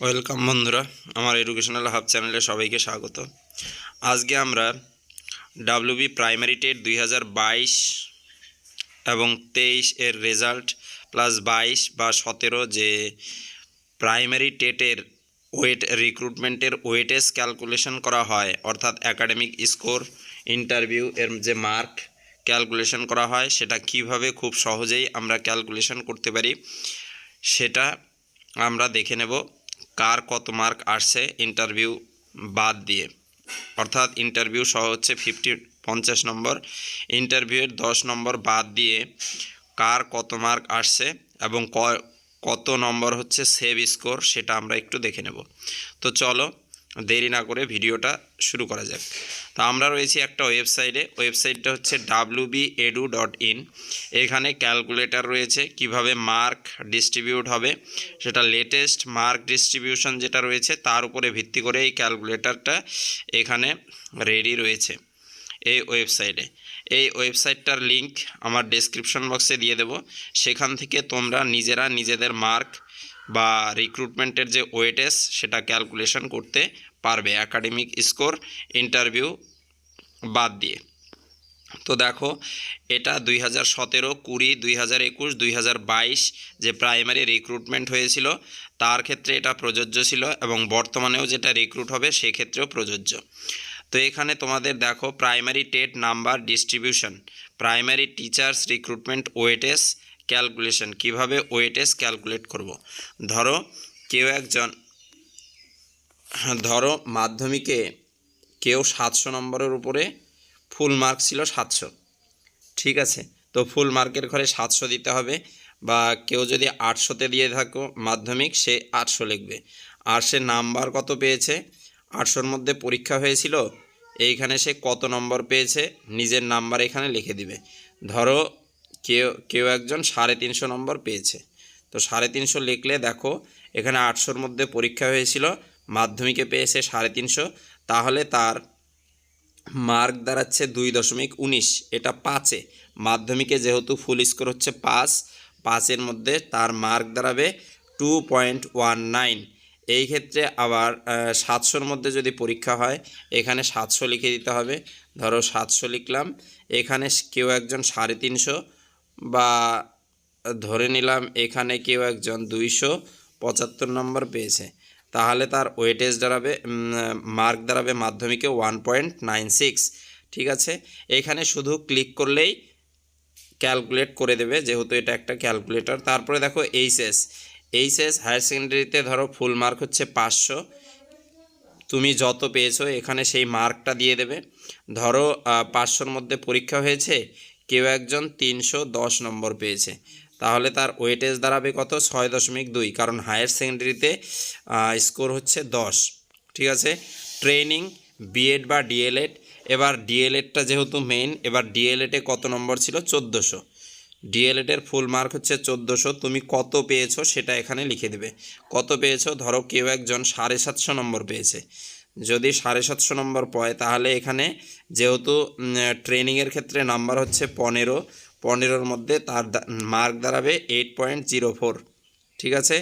Welcome বন্ধুরা, আমার educational hub চ্যানেলে সবাইকে স্বাগত। আজকে আমরা ডাব্লিউবি প্রাইমারি টেট 2022 এবং 23 এর রেজাল্ট প্লাস 22 বা 17 যে প্রাইমারি টেটের রিক্রুটমেন্টের ওয়েটেজ ক্যালকুলেশন করা হয়, অর্থাৎ একাডেমিক স্কোর, ইন্টারভিউ এর যে মার্ক ক্যালকুলেশন করা হয় সেটা কিভাবে খুব সহজেই আমরা ক্যালকুলেশন করতে পারি সেটা আমরা দেখে নেব। কার কত মার্ক আসছে ইন্টারভিউ বাদ দিয়ে, অর্থাৎ ইন্টারভিউ সহ হচ্ছে 50 নম্বর, ইন্টারভিউয়ের 10 নম্বর বাদ দিয়ে কার কত মার্ক আসছে এবং কত নম্বর হচ্ছে সেভ স্কোর সেটা আমরা একটু দেখে নেব। তো চলো দেরি না করে ভিডিওটা শুরু করা যাক। তো আমরা রয়েছি একটা ওয়েবসাইটটা হচ্ছে wbedu.in। এখানে ক্যালকুলেটর রয়েছে, কিভাবে মার্ক ডিস্ট্রিবিউট হবে সেটা লেটেস্ট মার্ক ডিস্ট্রিবিউশন যেটা রয়েছে তার উপরে ভিত্তি করে এই ক্যালকুলেটরটা এখানে রেডি রয়েছে এই ওয়েবসাইটটার লিংক আমার ডেসক্রিপশন বক্সে দিয়ে দেব। সেখান থেকে তোমরা নিজেদের মার্ক বা রিক্রুটমেন্টের যে ওয়েটেজ সেটা ক্যালকুলেশন করতে পারবে একাডেমিক স্কোর, ইন্টারভিউ বাদ দিয়ে। তো দেখো, এটা 2017, 20, 2021, 2022 যে প্রাইমারি রিক্রুটমেন্ট হয়েছিল তার ক্ষেত্রে এটা প্রযোজ্য ছিল এবং বর্তমানেও যেটা রিক্রুট হবে সেক্ষেত্রেও প্রযোজ্য। তো এখানে তোমাদের দেখো primary TET number distribution, primary teachers recruitment weightage calculation, কিভাবে ওয়েটেজ ক্যালকুলেট করব। ধরো মাধ্যমিকে কেউ 700 নম্বরের উপরে ফুল মার্ক ছিল 700, ঠিক আছে। তো ফুল মার্কের ঘরে 700 দিতে হবে, বা কেউ যদি 800তে দিয়ে থাকো মাধ্যমিক, সে 800 লিখবে। আর সে নাম্বার কত পেয়েছে, 800-র মধ্যে পরীক্ষা হয়েছিল, এইখানে সে কত নম্বর পেয়েছে নিজের নাম্বার এখানে লিখে দিবে। ধরো কেউ একজন 350 নম্বর পেয়েছে, তো 350 লিখলে দেখো এখানে 800-র মধ্যে পরীক্ষা হয়েছিল, মাধ্যমিকে পেয়েছে 350, তাহলে তার মার্ক দাঁড়াচ্ছে 2.19। এটা 5-এ, মাধ্যমিকে যেহেতু ফুল স্কোর হচ্ছে 5, 5-এর মধ্যে তার মার্ক দাঁড়াবে 2.19। এই ক্ষেত্রে আবার 700-র মধ্যে যদি পরীক্ষা হয় এখানে 700 লিখে দিতে হবে। ধরো 700 লিখলাম, এখানে কেউ একজন 350, বা ধরে নিলাম এখানে কেউ একজন 275 নম্বর পেয়েছে, তাহলে তার ওয়েটেজ দাঁড়াবে, মার্ক দাঁড়াবে মাধ্যমিকে 1.96। ঠিক আছে, এখানে শুধু ক্লিক করলেই ক্যালকুলেট করে দেবে, যেহেতু এটা একটা ক্যালকুলেটর। তারপরে দেখো এইচএস হায়ার সেকেন্ডারিতে ধরো ফুল মার্ক হচ্ছে 500, তুমি যত পেয়েছো এখানে সেই মার্কটা দিয়ে দেবে। ধরো 500-র মধ্যে পরীক্ষা হয়েছে, কেউ একজন 310 নম্বর পেয়েছে, তাহলে তার ওয়েটেজ দাঁড়াবে কত, 6.2, কারণ হায়ার সেকেন্ডারিতে স্কোর হচ্ছে 10। ঠিক আছে, ট্রেনিং, বিএড বা ডিএলএড, এবার ডিএলএডটা যেহেতু মেইন, এবার ডিএলএডে কত নম্বর ছিল, 1400। ডিএলএডের ফুল মার্ক হচ্ছে 1400, তুমি কত পেয়েছো সেটা এখানে লিখে দেবে। কত পেয়েছো, ধরো কেউ একজন 750 নম্বর পেয়েছে, যদি 750 নম্বর পায় তাহলে এখানে যেহেতু ট্রেনিংয়ের ক্ষেত্রে নাম্বার হচ্ছে 15-15-র মধ্যে তার মার্ক দাঁড়াবে 8.04। ঠিক আছে,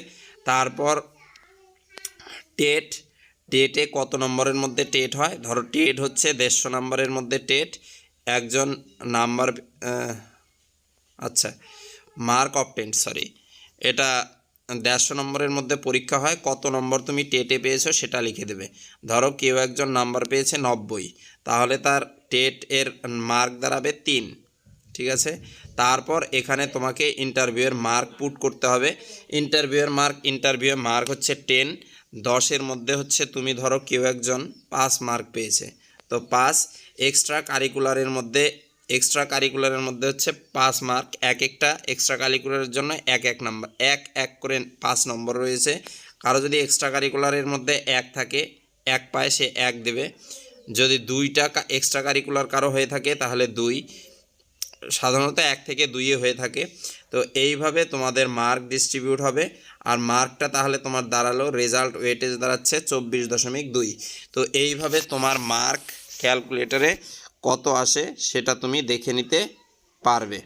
তারপর টেটে কত নম্বরের মধ্যে টেট হয়, ধরো টেট হচ্ছে 150 নম্বরের মধ্যে টেট, একজন নাম্বার আচ্ছা মার্ক অফ টেন্ট, এটা 150 নম্বরের মধ্যে পরীক্ষা হয়, কত নম্বর তুমি টেটে পেয়েছো সেটা লিখে দেবে। ধরো কেউ একজন নাম্বার পেয়েছে 90, তাহলে তার টেট এর মার্ক দাঁড়াবে 3। ঠিক আছে, তারপর এখানে তোমাকে ইন্টারভিউয়ের মার্ক পুট করতে হবে। ইন্টারভিউয়ের মার্ক হচ্ছে 10, 10-এর মধ্যে হচ্ছে তুমি ধরো কেউ একজন 5 মার্ক পেয়েছে, তো 5, এক্সট্রা কারিকুলারের মধ্যে হচ্ছে 5 মার্ক, একটা এক্সট্রা কারিকুলারের জন্য এক নাম্বার, এক করে 5 নম্বর রয়েছে। কারো যদি এক্সট্রা কারিকুলারের মধ্যে 1 থাকে, 1 পায়, সে 1 দেবে। যদি 2টা এক্সট্রা কারিকুলার কারো হয়ে থাকে তাহলে 2, সাধারণত 1 থেকে 2 হয়ে থাকে। তো এইভাবে তোমাদের মার্ক ডিস্ট্রিবিউট হবে, আর মার্কটা তাহলে তোমার দাঁড়ালো, রেজাল্ট ওয়েটেজ দাঁড়াচ্ছে 24.2। তো এইভাবে তোমার মার্ক ক্যালকুলেটরে কত আসে সেটা তুমি দেখে নিতে পারবে।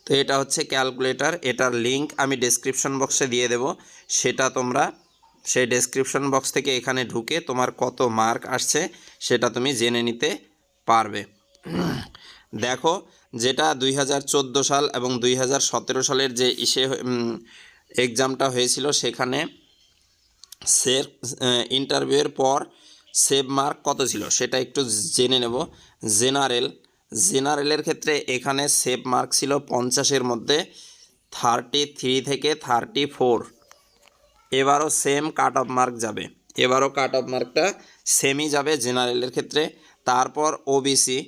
তো এটা হচ্ছে ক্যালকুলেটর, এটার লিঙ্ক আমি ডেসক্রিপশন বক্সে দিয়ে দেব, সেটা তোমরা সেই ডেসক্রিপশন বক্স থেকে এখানে ঢুকে তোমার কত মার্ক আসছে সেটা তুমি জেনে নিতে পারবে। দেখো, যেটা 2014 সাল এবং 2017 সালের যে এক্সামটা হয়েছিল সেখানে ইন্টারভিউয়ের পর সেভ মার্ক কত ছিল সেটা একটু জেনে নেব। জেনারেলের ক্ষেত্রে এখানে সেভ মার্ক ছিল 50-এর মধ্যে 33 থেকে 34। এবারও সেম কাট অফ মার্ক যাবে, এবারও কাট অফ মার্কটা সেমই যাবে জেনারেলের ক্ষেত্রে। তারপর ওবিসি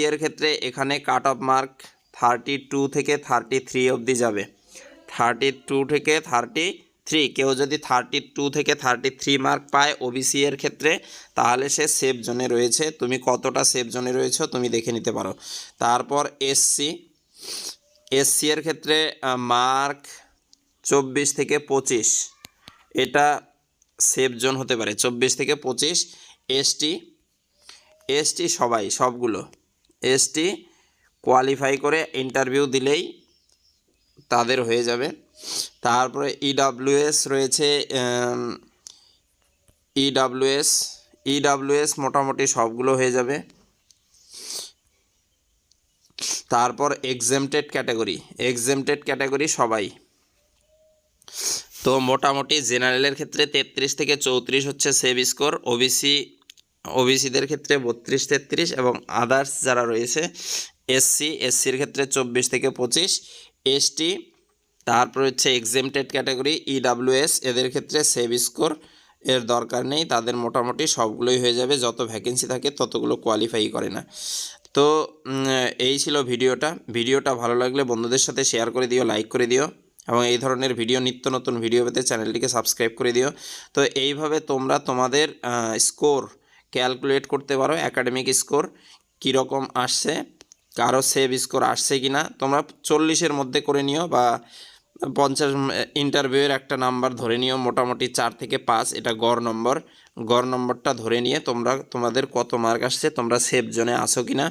এর ক্ষেত্রে এখানে কাট অফ মার্ক 32 থেকে 33 অবধি যাবে, 32 থেকে 33। কেউ যদি 32 থেকে 33 মার্ক পায় ওবিসি এর ক্ষেত্রে, তাহলে সে সেফ জোনে রয়েছে। তুমি কতটা সেফ জোনে রয়েছো তুমি দেখে নিতে পারো। তারপর এসসি এর ক্ষেত্রে মার্ক 24 থেকে 25, এটা সেফ জোন হতে পারে 24 থেকে 25। এসটি সবগুলো এসটি কোয়ালিফাই করে ইন্টারভিউ দিলেই তাদের হয়ে যাবে। তারপরে ইডাব্লিউএস রয়েছে, ইডাব্লিউএস মোটামুটি সবগুলো হয়ে যাবে। তারপর এক্সেমটেড ক্যাটাগরি সবাই। তো মোটামুটি জেনারেলের ক্ষেত্রে 33 থেকে 34 হচ্ছে সেভ স্কোর, ওবিসিদের ক্ষেত্রে 32-33 এবং আদার্স যারা রয়েছে এসসির ক্ষেত্রে 24 থেকে 25। এসটি, তারপর হচ্ছে এক্সেমটেড ক্যাটাগরি, ইডাব্লিউএস, এদের ক্ষেত্রে সেভ স্কোর এর দরকার নেই, তাদের মোটামুটি সবগুলোই হয়ে যাবে, যত ভ্যাকেন্সি থাকে ততগুলো কোয়ালিফাই করে না। তো এই ছিল ভিডিওটা ভালো লাগলে বন্ধুদের সাথে শেয়ার করে দিও, লাইক করে দিও এবং এই ধরনের নিত্য নতুন ভিডিও পেতে চ্যানেলটিকে সাবস্ক্রাইব করে দিও। তো এইভাবে তোমরা তোমাদের স্কোর ক্যালকুলেট করতে পারো, একাডেমিক স্কোর কীরকম আসছে, কারো সেভ স্কোর আসছে কি না। তোমরা 40-এর মধ্যে করে নিও বা 50 ইন্টারভিউয়ের একটা নাম্বার ধরে নিও, মোটামুটি 4 থেকে 5, এটা গড় নম্বরটা ধরে নিয়ে তোমাদের কত মার্ক আসছে, তোমরা সেভ জোনে আসো কি না